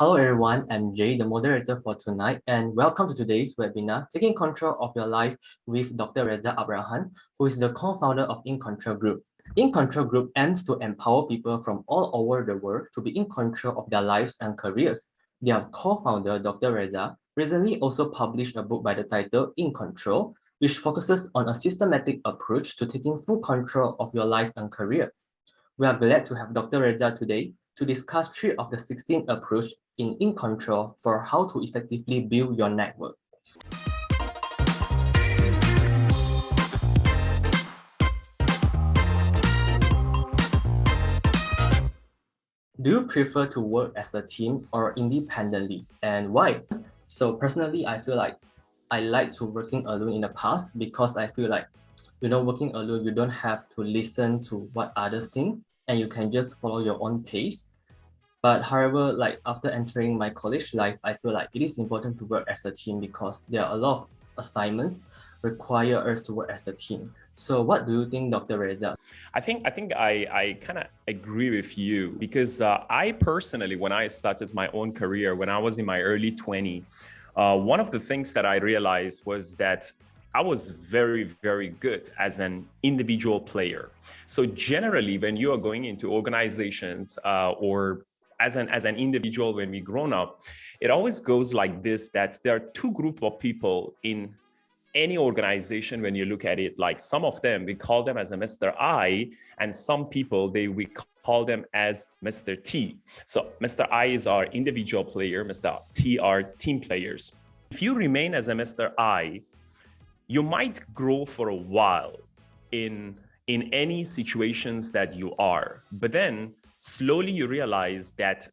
Hello everyone, I'm Jay, the moderator for tonight, and welcome to today's webinar, Taking Control of Your Life with Dr. Reza Abraham, who is the co-founder of In Control Group. In Control Group aims to empower people from all over the world to be in control of their lives and careers. Their co-founder, Dr. Reza, recently also published a book by the title In Control, which focuses on a systematic approach to taking full control of your life and career. We are glad to have Dr. Reza today to discuss 3 of the 16 approaches in Control for how to effectively build your network. Do you prefer to work as a team or independently, and why? So personally, I feel like I like to working alone in the past because I feel like, working alone, you don't have to listen to what others think and you can just follow your own pace. But however, like after entering my college life, I feel like it is important to work as a team because there are a lot of assignments require us to work as a team. So what do you think, Dr. Reza? I think I kind of agree with you because I personally, when I started my own career, when I was in my early 20s, one of the things that I realized was that I was very, very good as an individual player. So generally, when you are going into organizations or as an individual, when we grown up, it always goes like this, that there are two groups of people in any organization. When you look at it, like some of them, we call them as a Mr. I, and some people, we call them as Mr. T. So Mr. I is our individual player, Mr. T are team players. If you remain as a Mr. I, you might grow for a while in any situations that you are, but then slowly you realize that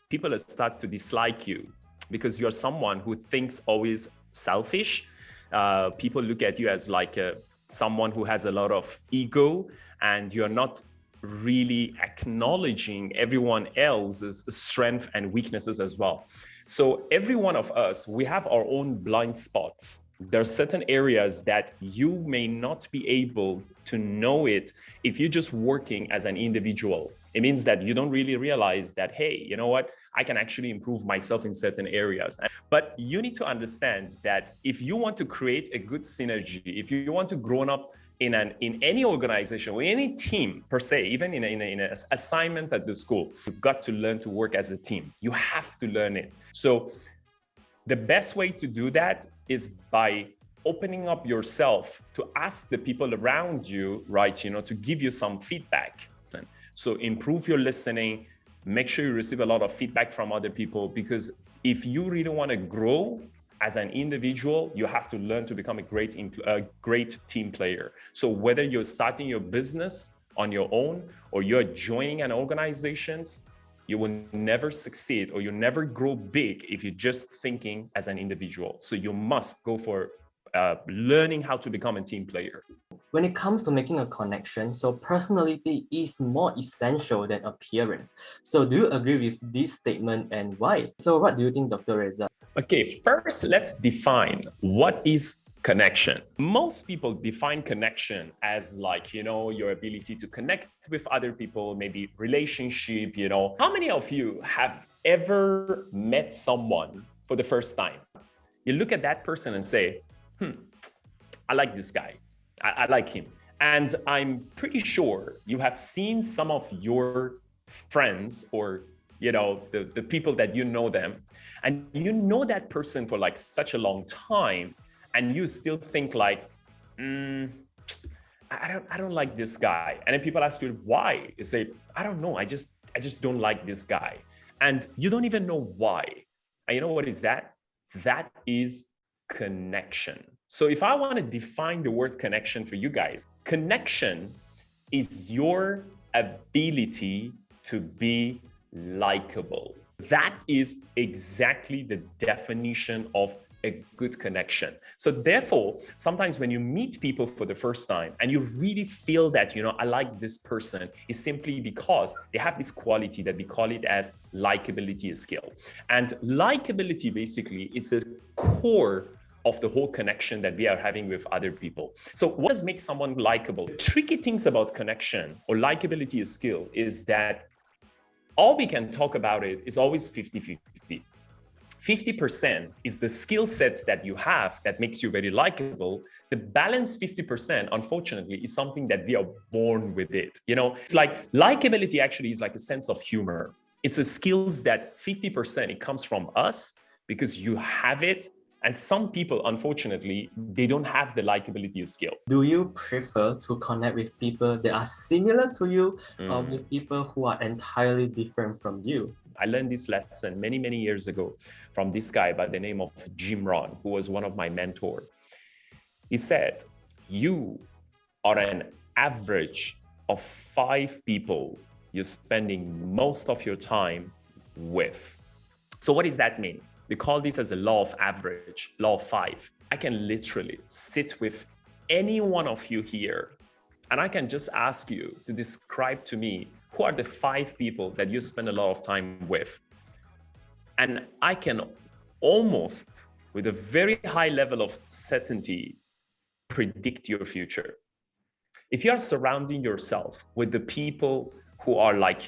people start to dislike you because you're someone who thinks always selfish. People look at you as like someone who has a lot of ego, and you're not really acknowledging everyone else's strength and weaknesses as well. So every one of us, we have our own blind spots. There are certain areas that you may not be able to know it if you're just working as an individual. It means that you don't really realize that, hey, you know what? I can actually improve myself in certain areas. But you need to understand that if you want to create a good synergy, if you want to grow up in any organization or any team per se, even in an assignment at the school, you've got to learn to work as a team. You have to learn it. So the best way to do that is by opening up yourself to ask the people around you, right, to give you some feedback. So improve your listening, make sure you receive a lot of feedback from other people, because if you really want to grow as an individual, you have to learn to become a great team player. So whether you're starting your business on your own or you're joining an organization, you will never succeed or you never grow big if you're just thinking as an individual. So you must go for learning how to become a team player. When it comes to making a connection, so personality is more essential than appearance. So do you agree with this statement and why? So what do you think, Dr. Reza? Okay, first let's define what is connection. Most people define connection as like, your ability to connect with other people, maybe relationship, How many of you have ever met someone for the first time? You look at that person and say, I like this guy. I like him. And I'm pretty sure you have seen some of your friends or, the people that you know them, and you know that person for like such a long time, and you still think like, I don't like this guy. And then people ask you why. You say, I don't know. I just don't like this guy. And you don't even know why. And you know what is that? That is connection. So if I want to define the word connection for you guys, connection is your ability to be likable. That is exactly the definition of a good connection. So therefore, sometimes when you meet people for the first time and you really feel that, I like this person, is simply because they have this quality that we call it as likability skill. And likability, basically, it's the core of the whole connection that we are having with other people. So what does make someone likable? The tricky things about connection or likability skill is that all we can talk about it is always 50-50. 50% is the skill sets that you have that makes you very likable. The balance 50%, unfortunately, is something that we are born with it. It's like likability actually is like a sense of humor. It's a skills that 50%, it comes from us because you have it. And some people, unfortunately, they don't have the likability skill. Do you prefer to connect with people that are similar to you or with people who are entirely different from you? I learned this lesson many, many years ago from this guy by the name of Jim Rohn, who was one of my mentors. He said, you are an average of 5 people you're spending most of your time with. So what does that mean? We call this as a law of average, law of 5. I can literally sit with any one of you here, and I can just ask you to describe to me who are the 5 people that you spend a lot of time with. And I can almost, with a very high level of certainty, predict your future. If you are surrounding yourself with the people who are like,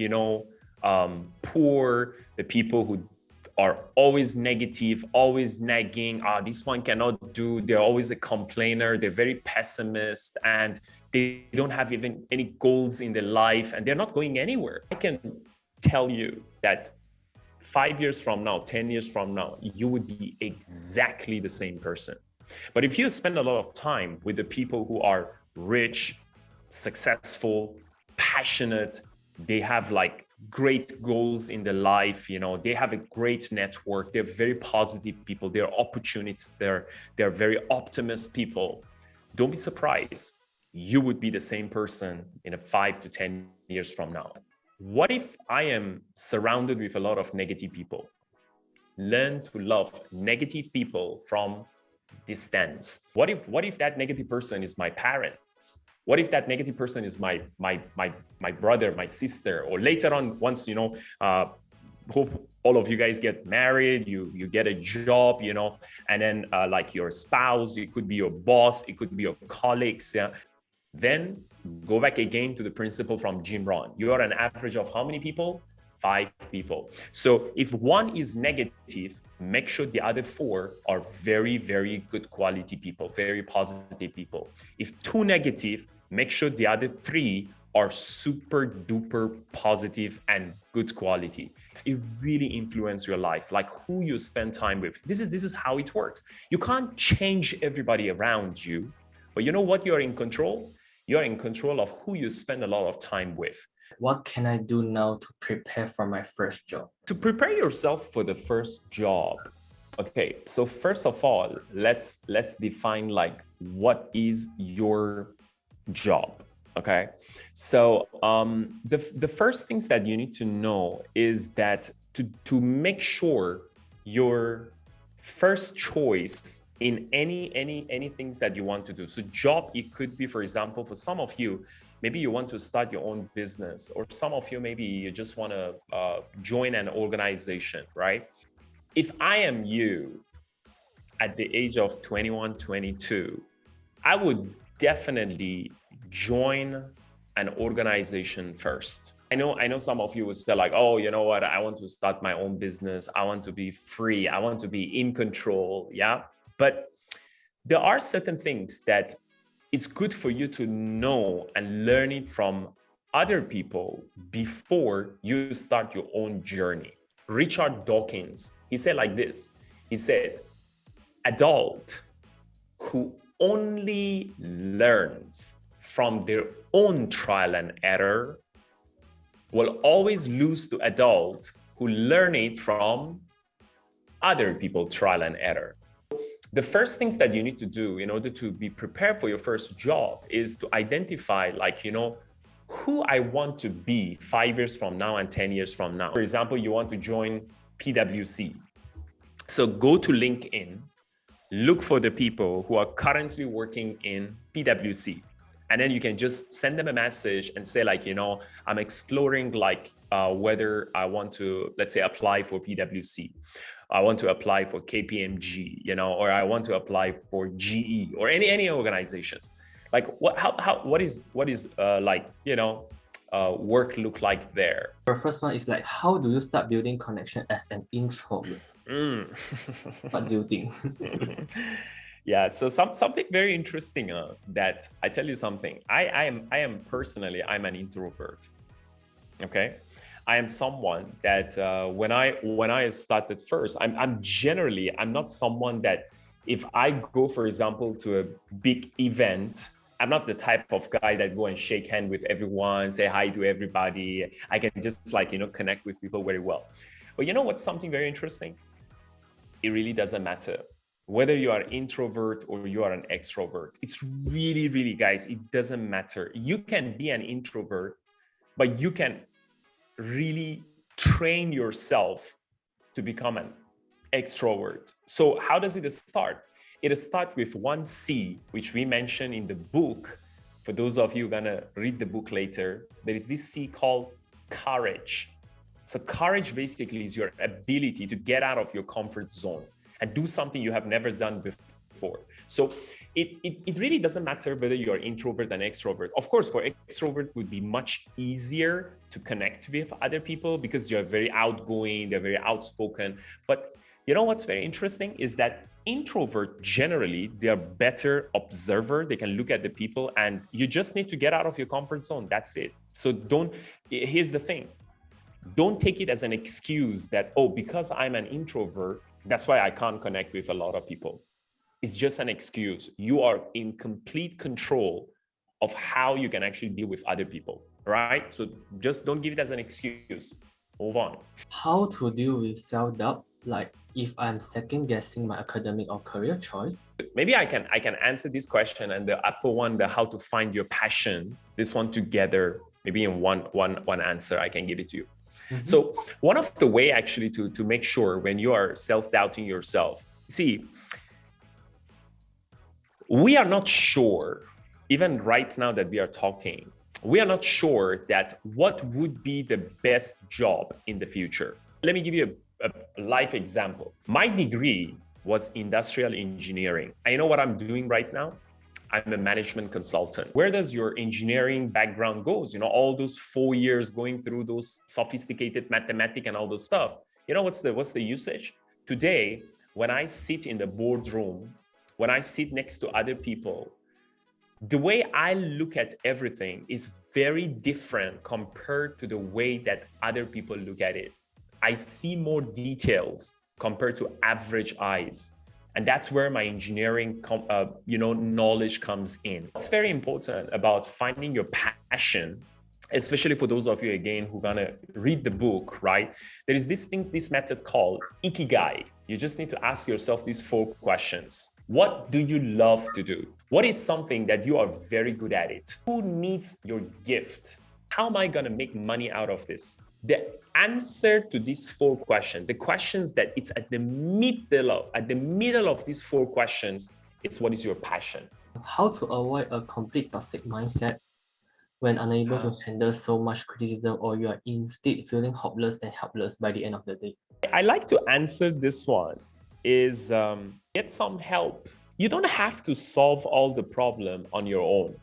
poor, the people who are always negative, always nagging, this one cannot do, they're always a complainer, they're very pessimist, and they don't have even any goals in their life, and they're not going anywhere. I can tell you that 5 years from now, 10 years from now, you would be exactly the same person. But if you spend a lot of time with the people who are rich, successful, passionate, they have like great goals in their life, they have a great network, they're very positive people, they're opportunists, they're very optimist people, don't be surprised. You would be the same person in 5 to 10 years from now. What if I am surrounded with a lot of negative people? Learn to love negative people from distance. What if that negative person is my parents? What if that negative person is my brother, my sister, or later on, once hope all of you guys get married, you get a job, and then like your spouse, it could be your boss, it could be your colleagues, yeah. Then go back again to the principle from Jim Rohn. You are an average of how many people? 5 people. So if one is negative, make sure the other 4 are very, very good quality people, very positive people. If 2 negative, make sure the other 3 are super duper positive and good quality. It really influences your life, like who you spend time with. This is how it works. You can't change everybody around you, but you know what? You're in control. You're in control of who you spend a lot of time with. What can I do now to prepare for my first job? To prepare yourself for the first job. Okay, so first of all, let's define like what is your job. Okay, so the first things that you need to know is that to make sure your first choice in any things that you want to do. So job, it could be, for example, for some of you, maybe you want to start your own business, or some of you, maybe you just want to join an organization, right? If I am you at the age of 21, 22, I would definitely join an organization first. I know some of you would say like, oh, you know what? I want to start my own business. I want to be free. I want to be in control. Yeah. But there are certain things that it's good for you to know and learn it from other people before you start your own journey. Richard Dawkins, he said like this. He said, adult who only learns from their own trial and error will always lose to adult who learn it from other people's trial and error. The first things that you need to do in order to be prepared for your first job is to identify like, who I want to be 5 years from now and 10 years from now. For example, you want to join PwC. So go to LinkedIn, look for the people who are currently working in PwC. And then you can just send them a message and say like, I'm exploring like whether I want to, let's say, apply for PwC. I want to apply for KPMG, or I want to apply for GE or any organizations. Like what is like, work look like there? The first one is like, how do you start building connection as an introvert? What do you think? Yeah, so something very interesting that I tell you something. I am personally, I'm an introvert. Okay, I am someone that when I started first, I'm not someone that if I go, for example, to a big event, I'm not the type of guy that go and shake hand with everyone, say hi to everybody. I can just like, connect with people very well. But you know what's something very interesting? It really doesn't matter whether you are introvert or you are an extrovert. It's really, really, guys, it doesn't matter. You can be an introvert, but you can really train yourself to become an extrovert. So how does it start? It starts with 1C, which we mentioned in the book. For those of you who are gonna read the book later, there is this C called courage. So courage basically is your ability to get out of your comfort zone and do something you have never done before. So it really doesn't matter whether you're introvert and extrovert. Of course, for extrovert would be much easier to connect with other people because you're very outgoing, they're very outspoken. But you know what's very interesting is that introvert generally, they're better observer. They can look at the people and you just need to get out of your comfort zone. That's it. So here's the thing. Don't take it as an excuse that, oh, because I'm an introvert, that's why I can't connect with a lot of people. It's just an excuse. You are in complete control of how you can actually deal with other people, right? So just don't give it as an excuse. Move on. How to deal with self-doubt, like if I'm second guessing my academic or career choice? Maybe I can answer this question, and the upper one, the how to find your passion, this one together, maybe in one answer, I can give it to you. Mm-hmm. So one of the way actually to make sure when you are self-doubting yourself, see, we are not sure, even right now that we are talking, we are not sure that what would be the best job in the future. Let me give you a life example. My degree was industrial engineering. I know what I'm doing right now. I'm a management consultant. Where does your engineering background goes? All those 4 years going through those sophisticated mathematics and all those stuff. What's the usage? Today, when I sit in the boardroom, when I sit next to other people, the way I look at everything is very different compared to the way that other people look at it. I see more details compared to average eyes. And that's where my engineering knowledge comes in. What's very important about finding your passion, especially for those of you, again, who are gonna read the book, right? There is this method called Ikigai. You just need to ask yourself these 4 questions. What do you love to do? What is something that you are very good at it? Who needs your gift? How am I gonna make money out of this? The answer to these 4 questions, the questions that it's at the middle of these 4 questions, it's what is your passion? How to avoid a complete toxic mindset when unable to handle so much criticism, or you are instead feeling hopeless and helpless by the end of the day? I like to answer this one is get some help. You don't have to solve all the problem on your own.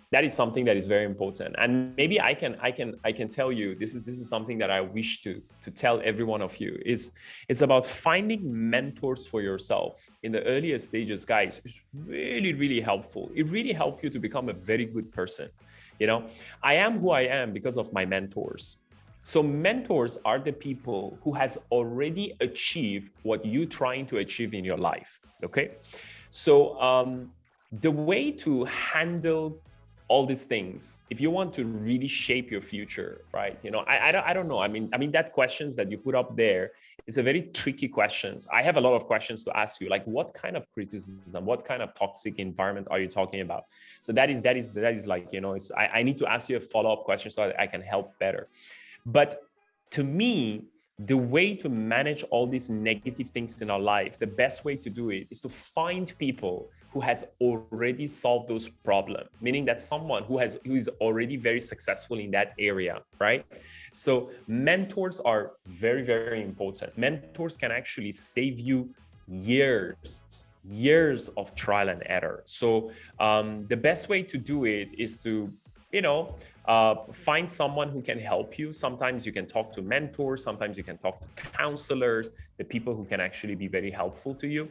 That is something that is very important. And maybe I can tell you, this is something that I wish to tell every one of you. It's about finding mentors for yourself in the earlier stages, guys. It's really, really helpful. It really helps you to become a very good person. I am who I am because of my mentors. So mentors are the people who has already achieved what you're trying to achieve in your life. Okay. So the way to handle all these things, if you want to really shape your future, right? I don't know. I mean that questions that you put up there is a very tricky questions. I have a lot of questions to ask you, like what kind of criticism, what kind of toxic environment are you talking about? So that is like, I need to ask you a follow-up question so that I can help better. But to me, the way to manage all these negative things in our life, the best way to do it is to find people who has already solved those problems, meaning that someone who is already very successful in that area, right? So mentors are very, very important. Mentors can actually save you years of trial and error. So the best way to do it is to find someone who can help you. Sometimes you can talk to mentors, sometimes you can talk to counselors, the people who can actually be very helpful to you.